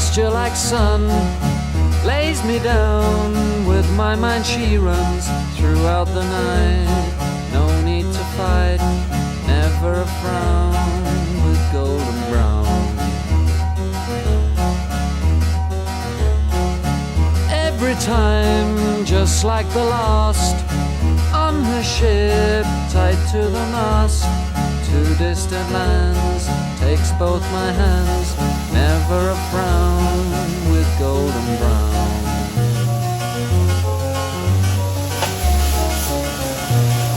Pasture like sun lays me down. With my mind she runs throughout the night. No need to fight, never a frown, with golden brown. Every time, just like the last, on her ship, tied to the mast, to distant lands, takes both my hands, never a frown, with golden brown.